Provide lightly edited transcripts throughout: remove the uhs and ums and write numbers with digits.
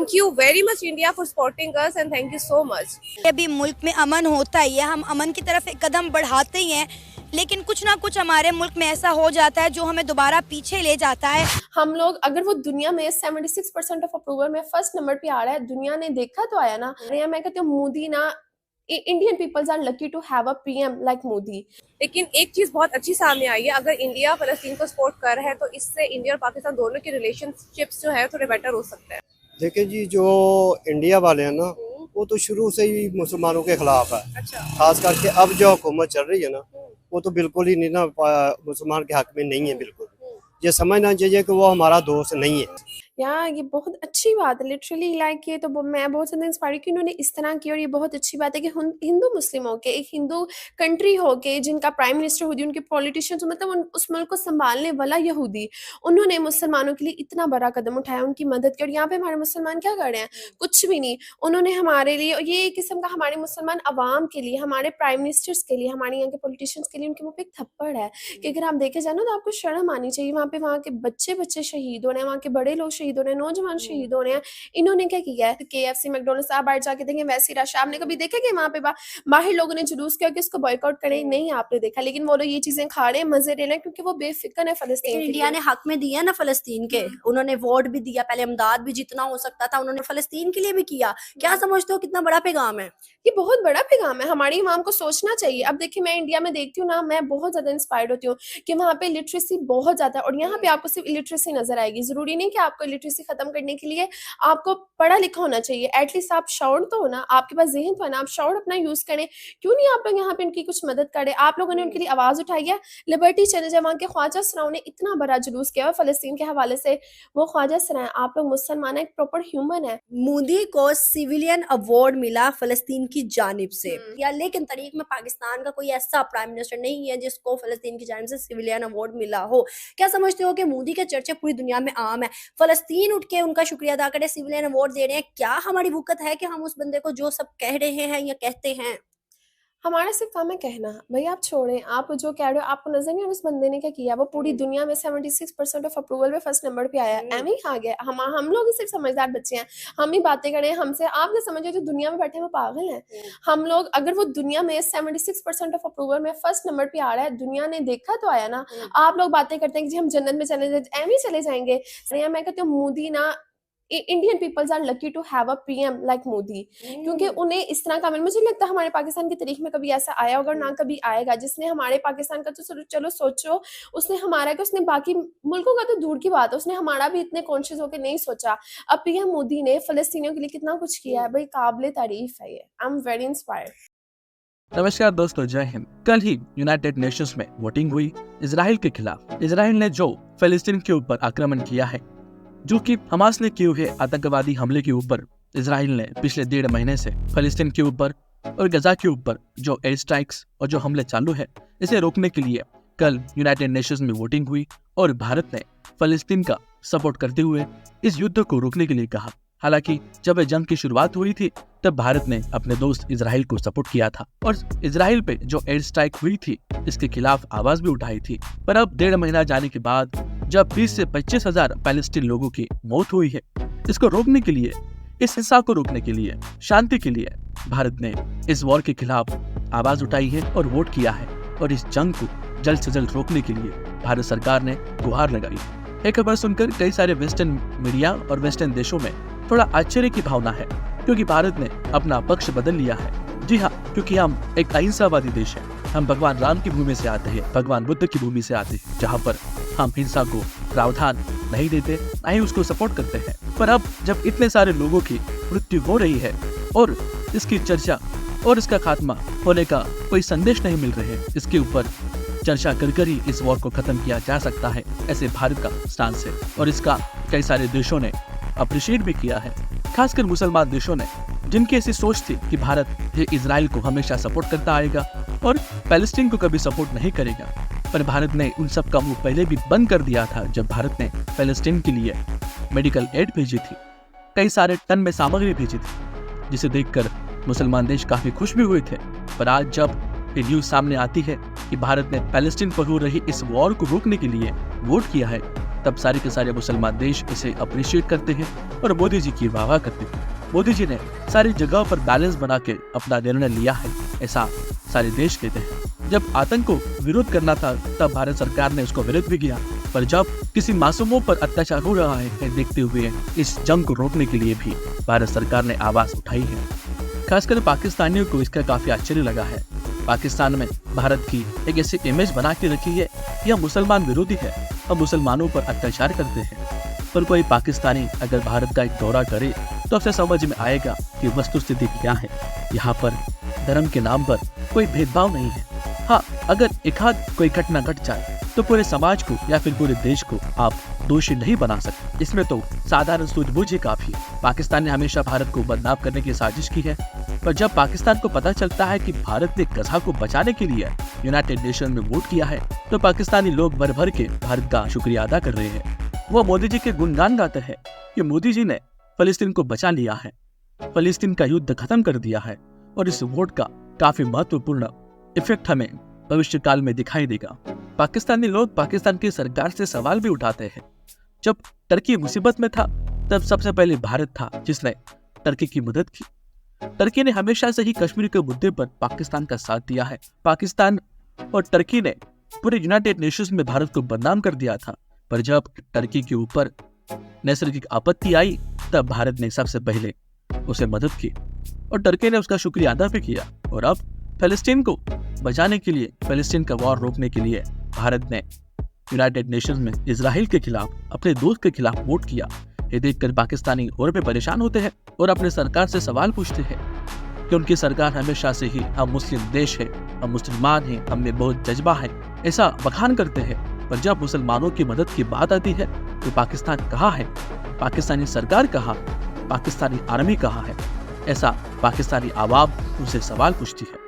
Thank you very much India for supporting us and thank you so much. अभी मुल्क में अमन होता ही है, हम अमन की तरफ एक कदम बढ़ाते ही हैं, लेकिन कुछ ना कुछ हमारे मुल्क में ऐसा हो जाता है जो हमें दोबारा पीछे ले जाता है। हम लोग अगर वो दुनिया में 76% ऑफ अप्रूवल में फर्स्ट नंबर पे आ रहा है, दुनिया ने देखा तो आया ना। मैं कहती हूँ मोदी ना, Indian peoples are lucky to have a PM like Modi. लेकिन एक चीज बहुत अच्छी सामने आई है, अगर इंडिया फलस्तीन को सपोर्ट कर रहा है तो इससे इंडिया और पाकिस्तान दोनों के रिलेशनशिप्स जो है थोड़े बेटर हो सकते हैं। देखिए जी, जो इंडिया वाले हैं ना, वो तो शुरू से ही मुसलमानों के खिलाफ है। अच्छा। खास करके अब जो हुकूमत चल रही है ना, वो तो बिल्कुल ही नहीं ना मुसलमान के हक में नहीं है। बिल्कुल ये समझना चाहिए कि वो हमारा दोस्त नहीं है। यार ये बहुत अच्छी बात है लिटरली, लाइक ये तो मैं बहुत ज़्यादा इंस्पायर कि उन्होंने इस तरह की, और ये बहुत अच्छी बात है कि हिंदू मुस्लिम होके, एक हिंदू कंट्री होके जिनका प्राइम मिनिस्टर यहूदी, उनके पॉलिटिशियंस मतलब उस मुल्क को संभालने वाला यहूदी, उन्होंने मुसलमानों के लिए इतना बड़ा कदम उठाया, उनकी मदद की। और यहाँ पे हमारे मुसलमान क्या कर रहे हैं? कुछ भी नहीं। उन्होंने हमारे लिए, ये एक किस्म का हमारे मुसलमान अवाम के लिए, हमारे प्राइम मिनिस्टर्स के लिए, हमारे यहाँ के पॉलिटिशियंस के लिए उनके मुँह पे एक थप्पड़ है कि अगर आप देखे जाए ना तो आपको शर्म आनी चाहिए। वहाँ के बच्चे शहीद हो रहे हैं, वहाँ के बड़े लोग शहीद हो रहे हैं, नौजवान शहीद हो रहे हैं। इन्होंने क्या किया है? KFC मैकडॉनल्ड्स आप बाहर जाके देखें वैसी रश। आपने कभी देखा कि वहाँ पे बाहर लोगों ने जुलूस किया कि इसको बॉयकॉट करें? नहीं आपने देखा। लेकिन वो लोग ये चीजें खा रहे हैं, मजे ले रहे हैं, क्योंकि वो बेफिक्र है फलस्तीन। इंडिया ने हक में दिया ना फलस्तीन के, उन्होंने वोट भी दिया, पहले इमदाद भी जितना हो सकता था उन्होंने फलस्तीन के लिए भी किया। क्या समझते हो कितना बड़ा पैगाम है? ये बहुत बड़ा पैगाम है, हमारी इमाम को सोचना चाहिए। अब देखिए मैं इंडिया में देखती हूँ ना, मैं बहुत ज्यादा इंस्पायर्ड होती हूँ कि वहाँ पे लिटरेसी बहुत ज्यादा है, और यहाँ पे आपको सिर्फ इलिटरेसी नजर आएगी। जरूरी नहीं कि आपको इलिटरेसी खत्म करने के लिए आपको पढ़ा लिखा होना चाहिए, एटलीस्ट आप शाउर तो हो ना, आपके पास ज़हन तो है ना, आप शाउर अपना यूज करें। क्यों नहीं आप लोग यहाँ पे उनकी कुछ मदद करें? आप लोगों ने उनके लिए आवाज उठाई है। लिबर्टी चले जाए, वहाँ के ख्वाजा सराओं ने इतना बड़ा जुलूस किया है फलस्तीन के हवाले से। वो ख्वाजा सरा है, आप लोग मुसलमान है, एक प्रॉपर ह्यूमन है। मोदी को सिविलियन अवार्ड मिला फलस्तीन की जानिब से, या लेकिन तारीख में पाकिस्तान का कोई ऐसा प्राइम मिनिस्टर नहीं है जिसको फलस्तीन की जानिब से सिविलियन अवार्ड मिला हो। क्या समझते हो कि मोदी के चर्चे पूरी दुनिया में आम है? फलस्तीन उठ के उनका शुक्रिया अदा करे, सिविलियन अवार्ड दे रहे हैं। क्या हमारी वक़्त है कि हम उस बंदे को जो सब कह रहे हैं या कहते हैं, हमारा सिर्फ काम है कहना। भाई आप छोड़ें, आप जो कह रहे हो आपको नजर नहीं आ रहा उस बंदे ने क्या किया? वो पूरी दुनिया में 76% ऑफ अप्रूवल में फर्स्ट नंबर पे आया है। एम ही आ गया। हम लोग ही सिर्फ समझदार बच्चे हैं, हम ही बातें करें हमसे। आप क्या समझ रहे हो जो दुनिया में बैठे हैं वो पागल हैं? हम लोग अगर वो दुनिया में 76% ऑफ अप्रूवल में फर्स्ट नंबर पे आ रहा है, दुनिया ने देखा तो आया ना। आप लोग बातें करते हैं कि जी हम जन्नत में चले जाए, एम ही चले जाएंगे। मैं कहती हूँ मोदी ना, Indian peoples are lucky to have a PM like Modi, क्योंकि उन्हें इस तरह का, मुझे लगता है हमारे पाकिस्तान की तारीख में कभी ऐसा आया होगा, ना कभी आएगा, जिसने हमारे पाकिस्तान का तो चलो सोचो, उसने हमारा का, उसने बाकी मुल्कों का तो दूर की बात है, उसने हमारा भी इतने कॉन्शियस होकर नहीं सोचा। अब पीएम मोदी ने फलस्तीनियों के लिए कितना कुछ किया है, भाई काबिले तारीफ है ये। I am very inspired. नमस्कार दोस्तों, जय हिंद। कल ही यूनाइटेड नेशंस में वोटिंग हुई इजराइल के खिलाफ। इजराइल ने जो फिलिस्तीन के ऊपर आक्रमण किया है, जो कि हमास ने किए हुए आतंकवादी हमले के ऊपर, इजराइल ने पिछले 1.5 महीने से फिलिस्तीन के ऊपर और गजा के ऊपर जो एयर स्ट्राइक्स और जो हमले चालू है, इसे रोकने के लिए कल यूनाइटेड नेशंस में वोटिंग हुई और भारत ने फिलिस्तीन का सपोर्ट करते हुए इस युद्ध को रोकने के लिए कहा। हालांकि जब यह जंग की शुरुआत हुई थी तब भारत ने अपने दोस्त इजराइल को सपोर्ट किया था और इजराइल पे जो एयर स्ट्राइक हुई थी इसके खिलाफ आवाज भी उठाई थी। पर अब 1.5 महीना जाने के बाद जब 20 से 25 हजार पैलेस्टीन लोगों की मौत हुई है, इसको रोकने के लिए, इस हिंसा को रोकने के लिए, शांति के लिए भारत ने इस वॉर के खिलाफ आवाज उठाई है और वोट किया है। और इस जंग को जल्द से जल्द रोकने के लिए भारत सरकार ने गुहार लगाई। ये खबर सुनकर कई सारे वेस्टर्न मीडिया और वेस्टर्न देशों में थोड़ा आश्चर्य की भावना है, क्योंकि भारत ने अपना पक्ष बदल लिया है। जी हाँ, क्योंकि हम एक अहिंसावादी देश है। हम भगवान राम की भूमि से आते हैं, भगवान बुद्ध की भूमि से आते हैं, जहाँ पर हम हिंसा को प्रावधान नहीं देते, न ही उसको सपोर्ट करते हैं। पर अब जब इतने सारे लोगों की मृत्यु हो रही है और इसकी चर्चा और इसका खात्मा होने का कोई संदेश नहीं मिल रहे, इसके ऊपर चर्चा कर ही इस वॉर को खत्म किया जा सकता है, ऐसे भारत का स्टांस है। और इसका कई सारे देशों ने अप्रिशिएट भी किया है, खासकर मुसलमान देशों ने, जिनकी ऐसी सोच थी कि भारत ये इजराइल को हमेशा सपोर्ट करता आएगा और पैलेस्टीन को कभी सपोर्ट नहीं करेगा। पर भारत ने उन सब का मुंह पहले भी बंद कर दिया था जब भारत ने पैलेस्टीन के लिए मेडिकल एड भेजी थी, कई सारे टन में सामग्री भेजी थी, जिसे देखकर मुसलमान देश काफी खुश भी हुए थे। पर आज जब ये न्यूज सामने आती है कि भारत ने पैलेस्टीन पर हो रही इस वॉर को रोकने के लिए वोट किया है, तब सारे के सारे मुसलमान देश इसे अप्रिशिएट करते हैं और मोदी जी की वाह करते हैं। मोदी जी ने सारी जगह पर बैलेंस बना के अपना निर्णय लिया है, ऐसा सारे देश कहते हैं। जब आतंक को विरोध करना था तब भारत सरकार ने उसको विरोध भी किया, पर जब किसी मासूमों पर अत्याचार हो रहा है देखते हुए इस जंग को रोकने के लिए भी भारत सरकार ने आवाज उठाई है। खासकर पाकिस्तानियों को इसका काफी आश्चर्य लगा है। पाकिस्तान में भारत की एक ऐसी इमेज बना के रखी है, यह मुसलमान विरोधी है और मुसलमानों पर अत्याचार करते हैं। पर कोई पाकिस्तानी अगर भारत का एक दौरा करे तो उसे समझ में आएगा कि वस्तुस्थिति क्या है। यहाँ पर धर्म के नाम पर कोई भेदभाव नहीं है। हाँ, अगर एक आध कोई घटना घट जाए तो पूरे समाज को या फिर पूरे देश को आप दोषी नहीं बना सकते। इसमें तो साधारण सूझबूझ ही काफी है। पाकिस्तान ने हमेशा भारत को बदनाम करने की साजिश की है, पर जब पाकिस्तान को पता चलता है कि भारत ने गजा को बचाने के लिए यूनाइटेड नेशन में वोट किया है तो पाकिस्तानी लोग भर भर के भारत का शुक्रिया अदा कर रहे हैं। वो मोदी जी के गुणगान गाते हैं कि मोदी जी ने फलस्तीन को बचा लिया है, फलस्तीन का युद्ध खत्म कर दिया है और इस वोट का काफी महत्वपूर्ण इफेक्ट हमें भविष्य काल में दिखाई देगा। पाकिस्तानी लोग पाकिस्तान की सरकार से सवाल भी उठाते हैं। जब टर्की मुसीबत में था तब सबसे पहले भारत था जिसने टर्की की मदद की। टर्की ने हमेशा से ही कश्मीर के मुद्दे पर पाकिस्तान का साथ दिया है। पाकिस्तान और टर्की ने पूरे यूनाइटेड नेशंस में भारत को बदनाम कर दिया था, पर जब टर्की के ऊपर नैसर्गिक आपत्ति आई तब भारत ने सबसे पहले उसे मदद की और टर्की ने उसका शुक्रिया अदा भी किया। और अब फलस्तीन को बचाने के लिए, फलस्तीन का वॉर रोकने के लिए भारत ने यूनाइटेड नेशंस में इजराइल के खिलाफ, अपने दोस्त के खिलाफ वोट किया। ये देखकर पाकिस्तानी और भी परेशान होते हैं और अपने सरकार से सवाल पूछते हैं कि उनकी सरकार हमेशा से ही हम मुस्लिम देश है, हम मुसलमान हैं, हमें बहुत जज्बा है, ऐसा बखान करते हैं। पर जब मुसलमानों की मदद की बात आती है तो पाकिस्तान कहाँ है, पाकिस्तानी सरकार कहाँ, पाकिस्तानी आर्मी कहाँ है, ऐसा पाकिस्तानी आवाम उनसे सवाल पूछती है।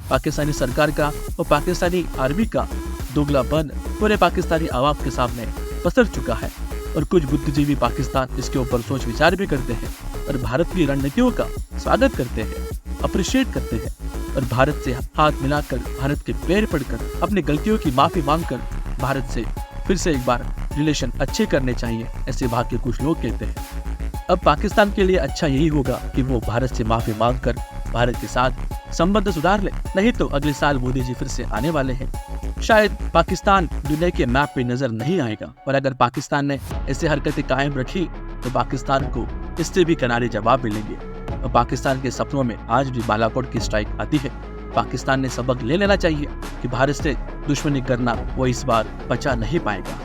पाकिस्तानी सरकार का और पाकिस्तानी आर्मी का दोगलापन पूरे पाकिस्तानी आवाम के सामने पसर चुका है और कुछ बुद्धिजीवी पाकिस्तान इसके ऊपर सोच विचार भी करते हैं और भारत की रणनीतियों का स्वागत करते हैं, अप्रिशिएट करते हैं और भारत से हाथ मिलाकर, भारत के पैर पड़कर, अपनी गलतियों की माफी मांगकर भारत से फिर से एक बार रिलेशन अच्छे करने चाहिए, ऐसे वहाँ के कुछ लोग कहते हैं। अब पाकिस्तान के लिए अच्छा यही होगा कि वो भारत से माफी मांगकर भारत के साथ संबंध सुधार ले, नहीं तो अगले साल मोदी जी फिर से आने वाले हैं। शायद पाकिस्तान दुनिया के मैप पे नजर नहीं आएगा, और अगर पाकिस्तान ने ऐसी हरकतें कायम रखी तो पाकिस्तान को इससे भी करारे जवाब मिलेंगे। और पाकिस्तान के सपनों में आज भी बालाकोट की स्ट्राइक आती है। पाकिस्तान ने सबक ले लेना चाहिए कि भारत से दुश्मनी करना वो इस बार बचा नहीं पाएगा।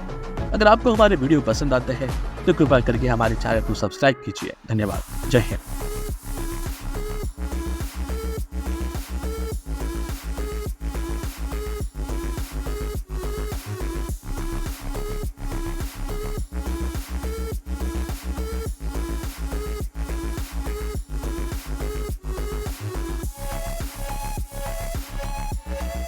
अगर आपको हमारे वीडियो पसंद आते हैं तो कृपया करके हमारे चैनल को सब्सक्राइब कीजिए। धन्यवाद। जय हिंद।